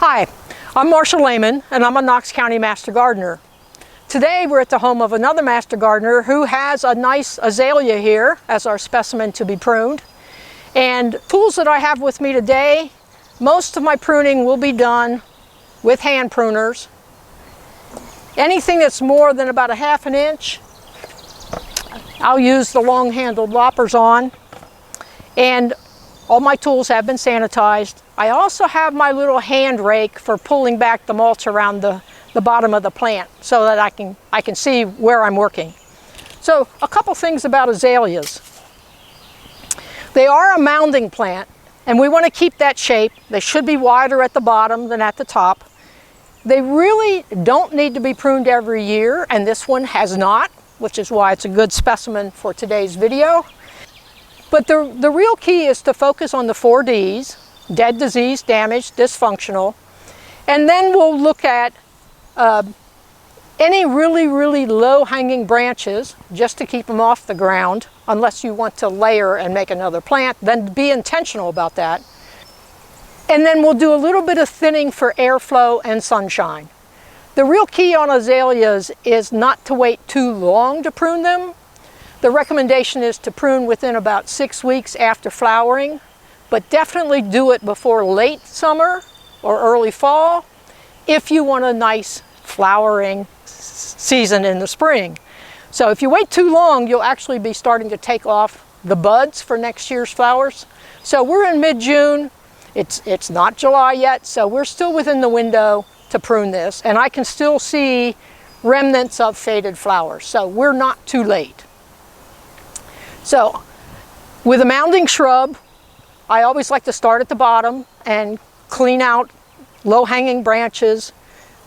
Hi, I'm Marcia Lehman and I'm a Knox County Master Gardener. Today we're at the home of another Master Gardener who has a nice azalea here as our specimen to be pruned. And tools that I have with me today, most of my pruning will be done with hand pruners. Anything that's more than about 1/2 inch, I'll use the long-handled loppers on. And all my tools have been sanitized. I also have my little hand rake for pulling back the mulch around the bottom of the plant so that I can see where I'm working. So a couple things about azaleas. They are a mounding plant and we want to keep that shape. They should be wider at the bottom than at the top. They really don't need to be pruned every year, and this one has not, which is why it's a good specimen for today's video. But the real key is to focus on the 4 Ds, dead, diseased, damaged, dysfunctional, and then we'll look at any really low-hanging branches just to keep them off the ground, unless you want to layer and make another plant, then be intentional about that. And then we'll do a little bit of thinning for airflow and sunshine. The real key on azaleas is not to wait too long to prune them. The recommendation is to prune within about 6 weeks after flowering, but definitely do it before late summer or early fall if you want a nice flowering season in the spring. So if you wait too long, you'll actually be starting to take off the buds for next year's flowers. So we're in mid-June. It's not July yet, so we're still within the window to prune this, and I can still see remnants of faded flowers, so we're not too late. So with a mounding shrub, I always like to start at the bottom and clean out low-hanging branches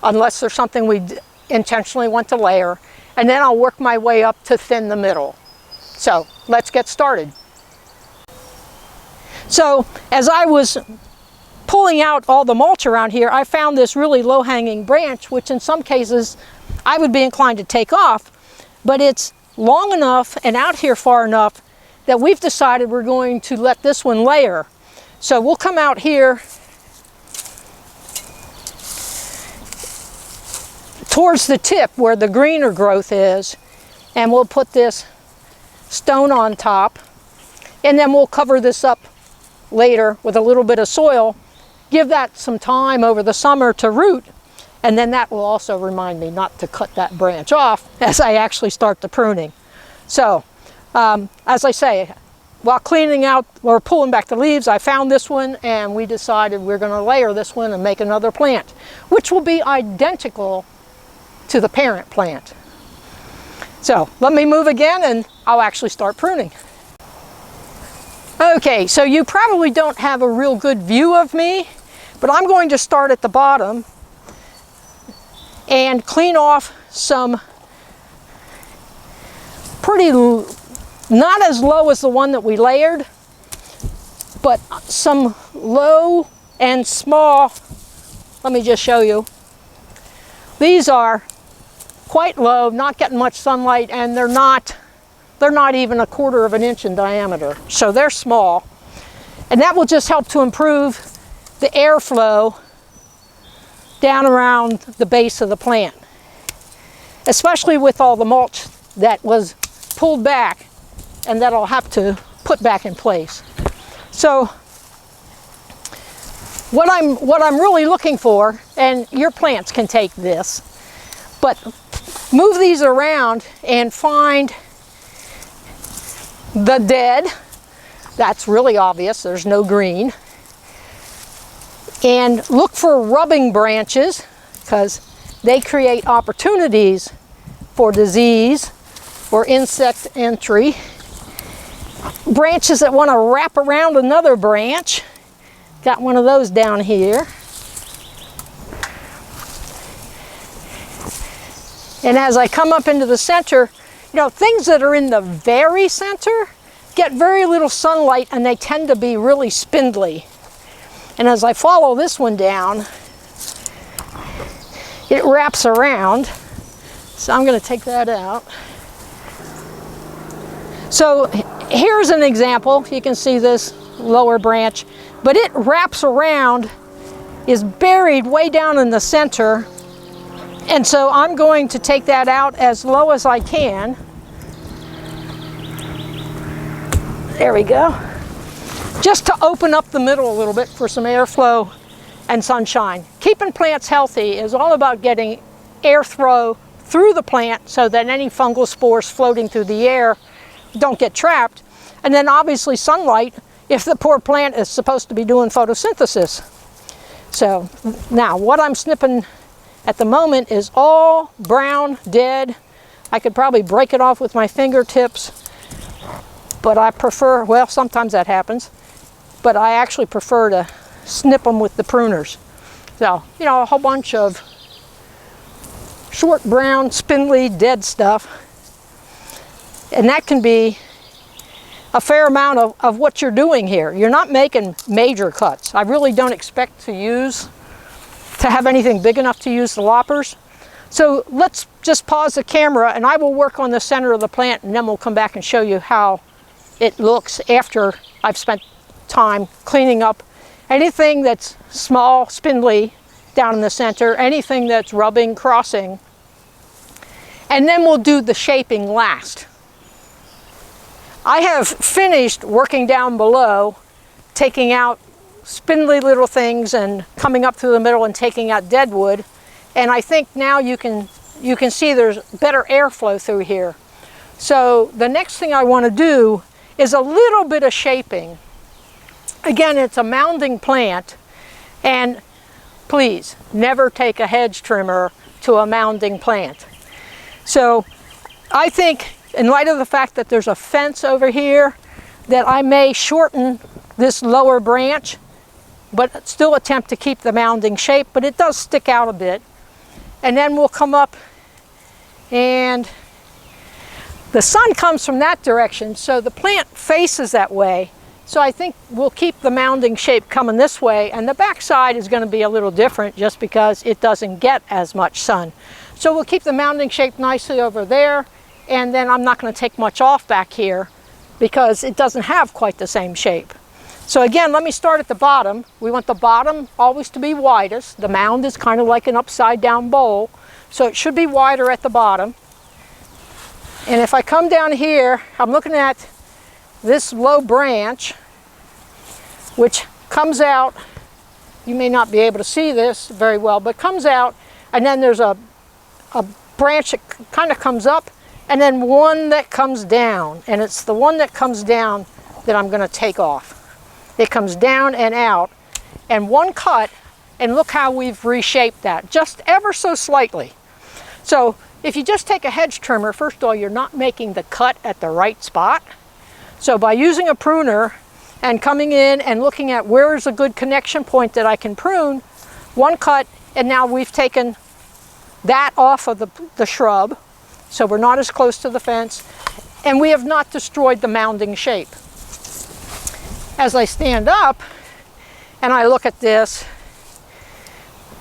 unless there's something we intentionally want to layer, and then I'll work my way up to thin the middle. So let's get started. So as I was pulling out all the mulch around here, I found this really low-hanging branch, which in some cases I would be inclined to take off, but it's long enough and out here far enough that we've decided we're going to let this one layer. So we'll come out here towards the tip where the greener growth is, and we'll put this stone on top, and then we'll cover this up later with a little bit of soil, give that some time over the summer to root, and then that will also remind me not to cut that branch off as I actually start the pruning. So, as I say, while cleaning out or pulling back the leaves, I found this one and we decided we're going to layer this one and make another plant, which will be identical to the parent plant. So, let me move again and I'll actually start pruning. Okay, so you probably don't have a real good view of me, but I'm going to start at the bottom and clean off some pretty, not as low as the one that we layered, but some low and small. Let me just show you. These are quite low, not getting much sunlight, and they're not even 1/4 inch in diameter, so they're small. And that will just help to improve the airflow down around the base of the plant, especially with all the mulch that was pulled back and that I'll have to put back in place. So what I'm really looking for, and your plants can take this, but move these around and find the dead. That's really obvious, there's no green. And look for rubbing branches, because they create opportunities for disease or insect entry. Branches that want to wrap around another branch. Got one of those down here. And as I come up into the center, you know, things that are in the very center get very little sunlight and they tend to be really spindly. And as I follow this one down, it wraps around. So I'm going to take that out. So here's an example. You can see this lower branch, but it wraps around is buried way down in the center. And so I'm going to take that out as low as I can. There we go. Just to open up the middle a little bit for some airflow and sunshine. Keeping plants healthy is all about getting airflow through the plant so that any fungal spores floating through the air don't get trapped. And then obviously sunlight if the poor plant is supposed to be doing photosynthesis. So now what I'm snipping at the moment is all brown, dead. I could probably break it off with my fingertips, but I prefer, well, sometimes that happens, but I actually prefer to snip them with the pruners. So, you know, a whole bunch of short, brown, spindly, dead stuff. And that can be a fair amount of what you're doing here. You're not making major cuts. I really don't expect to have anything big enough to use the loppers. So let's just pause the camera and I will work on the center of the plant, and then we'll come back and show you how it looks after I've spent time cleaning up anything that's small, spindly down in the center, anything that's rubbing, crossing, and then we'll do the shaping last. I have finished working down below, taking out spindly little things and coming up through the middle and taking out dead wood, and I think now you can see there's better airflow through here. So the next thing I want to do is a little bit of shaping. Again, it's a mounding plant, and please never take a hedge trimmer to a mounding plant. So I think, in light of the fact that there's a fence over here, that I may shorten this lower branch, but still attempt to keep the mounding shape, but it does stick out a bit. And then we'll come up, and the sun comes from that direction, so the plant faces that way. So I think we'll keep the mounding shape coming this way, and the back side is going to be a little different just because it doesn't get as much sun. So we'll keep the mounding shape nicely over there, and then I'm not going to take much off back here because it doesn't have quite the same shape. So again, let me start at the bottom. We want the bottom always to be widest. The mound is kind of like an upside down bowl, so it should be wider at the bottom. And if I come down here, I'm looking at this low branch, which comes out, you may not be able to see this very well, but comes out, and then there's a branch that kind of comes up, and then one that comes down, and it's the one that comes down that I'm going to take off. It comes down and out, and one cut, and look how we've reshaped that, just ever so slightly. So if you just take a hedge trimmer, first of all, you're not making the cut at the right spot. So by using a pruner and coming in and looking at where is a good connection point that I can prune, one cut, and now we've taken that off of the shrub, so we're not as close to the fence, and we have not destroyed the mounding shape. As I stand up and I look at this,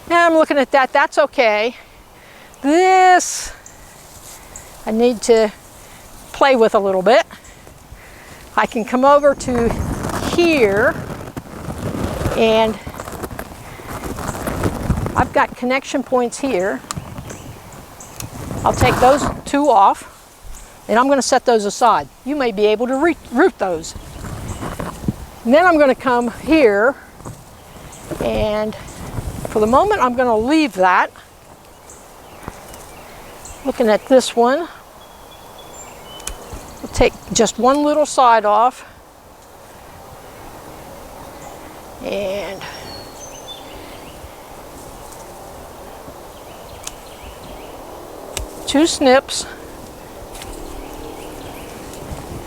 and I'm looking at that, that's okay. This I need to play with a little bit. I can come over to here, and I've got connection points here. I'll take those two off, and I'm going to set those aside. You may be able to root those. And then I'm going to come here, and for the moment I'm going to leave that. Looking at this one, we'll take just one little side off, and two snips.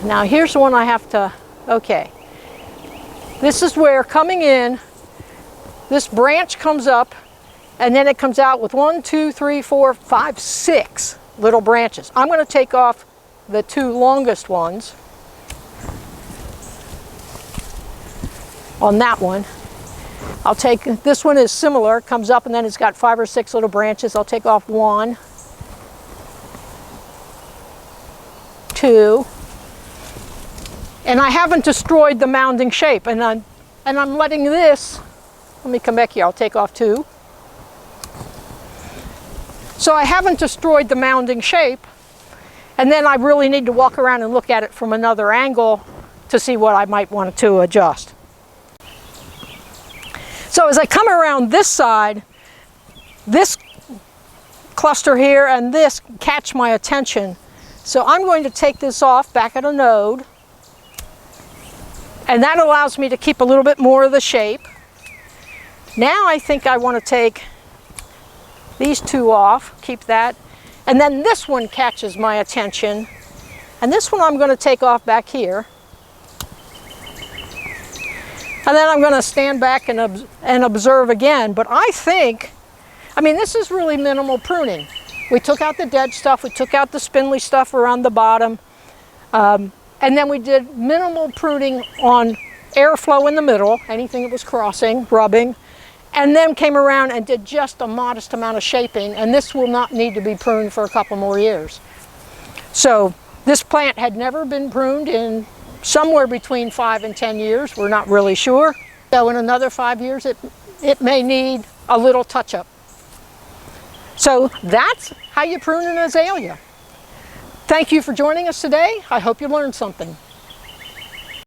Now here's the one I have to, okay. This is where, coming in, this branch comes up, and then it comes out with 1, 2, 3, 4, 5, 6 little branches. I'm going to take off the two longest ones on that one. I'll take, this one is similar, comes up and then it's got 5 or 6 little branches. I'll take off 1, 2, and I haven't destroyed the mounding shape, and I'm letting this Let me come back here, I'll take off 2. So I haven't destroyed the mounding shape, and then I really need to walk around and look at it from another angle to see what I might want to adjust. So as I come around this side, this cluster here and this catch my attention. So I'm going to take this off back at a node, and that allows me to keep a little bit more of the shape. Now I think I want to take these 2 off, keep that, and then this one catches my attention, and this one I'm going to take off back here. And then I'm going to stand back and observe again, but I think, I mean, this is really minimal pruning. We took out the dead stuff, we took out the spindly stuff around the bottom, and then we did minimal pruning on airflow in the middle, anything that was crossing, rubbing, and then came around and did just a modest amount of shaping, and this will not need to be pruned for a couple more years. So this plant had never been pruned in somewhere between 5 and 10 years, we're not really sure. So in another 5 years it may need a little touch-up. So that's how you prune an azalea. Thank you for joining us today. I hope you learned something.